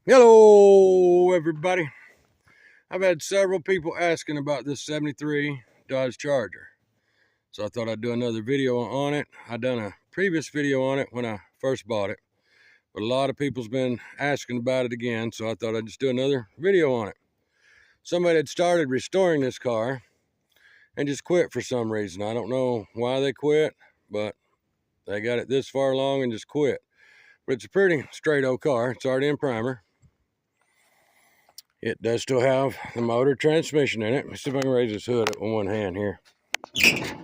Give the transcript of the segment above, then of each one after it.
Hello, everybody. I've had several people asking about this 73 Dodge Charger. So I thought I'd do another video on it. I done a previous video on it when I first bought it. But a lot of people's been asking about it again, so I thought I'd just do another video on it. Somebody had started restoring this car and just quit for some reason. I don't know why they quit, but they got it this far along and just quit. But it's a pretty straight old car. It's already in primer. It does still have the motor transmission in it. Let's see if I can raise this hood up with one hand here. If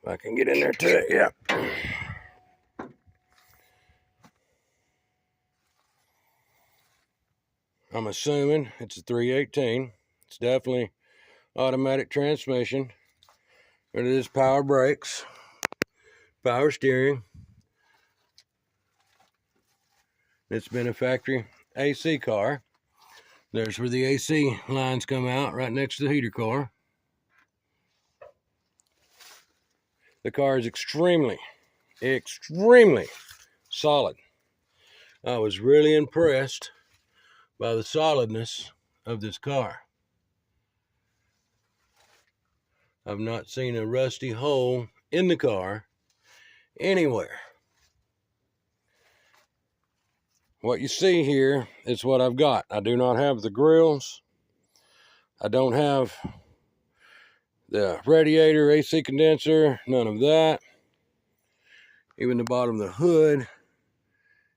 I can get in there to it, yeah. I'm assuming it's a 318. It's definitely automatic transmission. But it is power brakes, power steering. It's been a factory AC car. There's where the AC lines come out, right next to the heater core. The car is extremely solid. I was really impressed by the solidness of this car. I've not seen a rusty hole in the car anywhere. What you see here is what I've got. I do not have the grills. I don't have the radiator, AC condenser, none of that. Even the bottom of the hood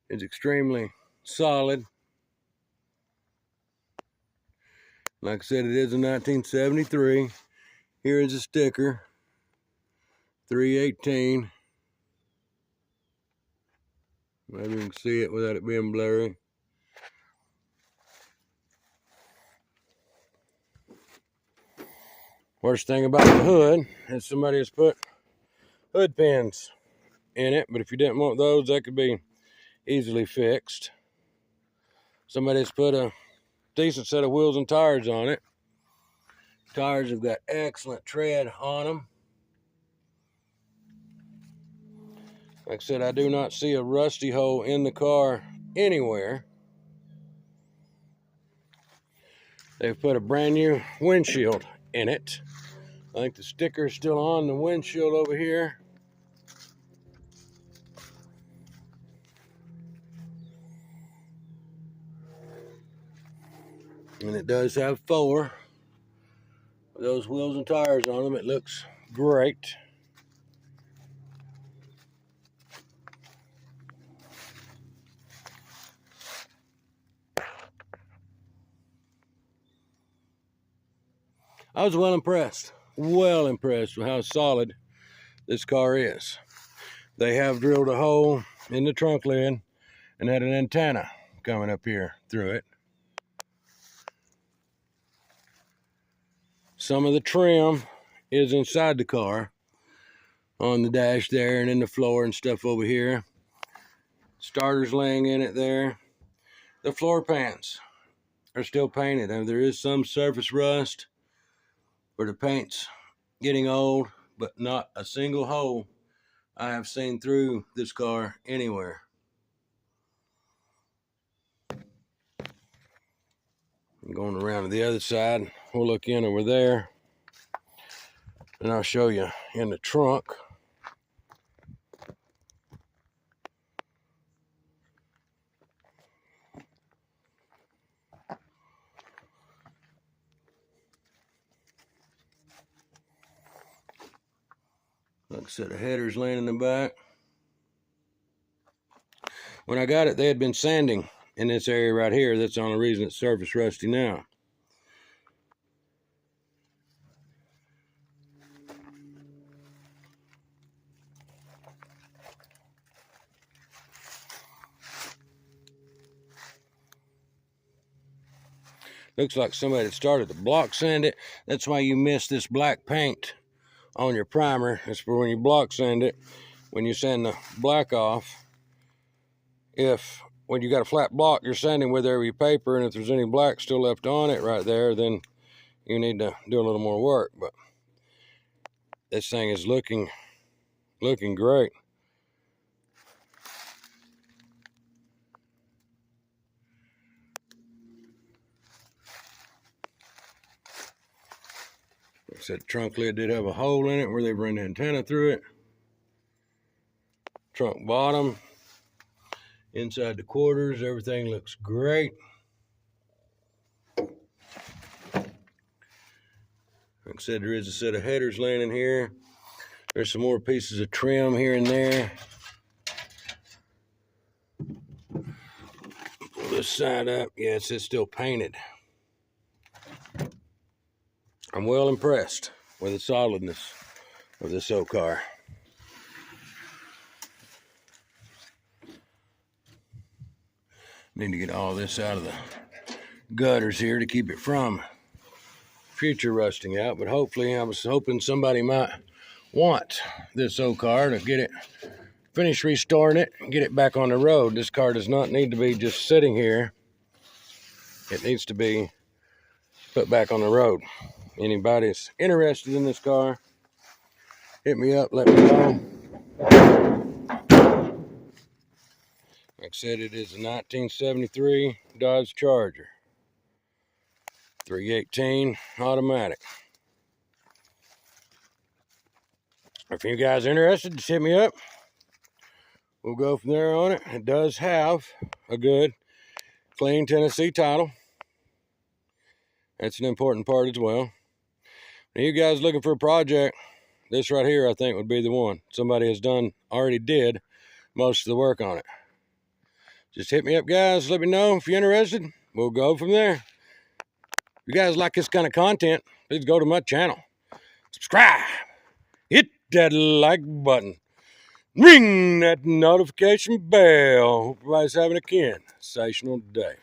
is extremely solid. Like I said, it is a 1973. Here is a sticker, 318. Maybe you can see it without it being blurry. Worst thing about the hood is somebody has put hood pins in it, but if you didn't want those, that could be easily fixed. Somebody's put a decent set of wheels and tires on it. Tires have got excellent tread on them. Like I said, I do not see a rusty hole in the car anywhere. They've put a brand new windshield in it. I think the sticker is still on the windshield over here. And it does have 4 of those wheels and tires on them. It looks great. I was well impressed with how solid this car is. They have drilled a hole in the trunk lid and had an antenna coming up here through it. Some of the trim is inside the car on the dash there and in the floor and stuff over here. Starter's laying in it there. The floor pans are still painted. I mean, there is some surface rust where the paint's getting old, but not a single hole I have seen through this car anywhere. I'm going around to the other side. We'll look in over there and I'll show you in the trunk. Like I said, the header's laying in the back. When I got it, they had been sanding in this area right here. That's the only reason it's surface rusty now. Looks like somebody had started to block sand it. That's why you miss this black paint on your primer. It's for when you block sand it. When you sand the black off, when you got a flat block, you're sanding with every paper, and if there's any black still left on it right there, then you need to do a little more work. But this thing is looking great. said, the trunk lid did have a hole in it where they run the antenna through it. Trunk bottom, inside the quarters, everything looks great. Like I said, there is a set of headers laying in here. There's some more pieces of trim here and there. Pull this side up. Yes, it's still painted. I'm well impressed with the solidness of this old car. Need to get all this out of the gutters here to keep it from future rusting out, but hopefully I was hoping somebody might want this old car to get it, finish restoring it, and get it back on the road. This car does not need to be just sitting here. It needs to be put back on the road. Anybody's interested in this car, hit me up, let me know. Like I said, it is a 1973 Dodge Charger. 318 automatic. If you guys are interested, just hit me up. We'll go from there on it. It does have a good, clean Tennessee title. That's an important part as well. Now, you guys looking for a project, this right here I think would be the one. Somebody has already did most of the work on it. Just hit me up, guys. Let me know if you're interested. We'll go from there. If you guys like this kind of content, please go to my channel. Subscribe. Hit that like button. Ring that notification bell. Hope everybody's having a sensational day.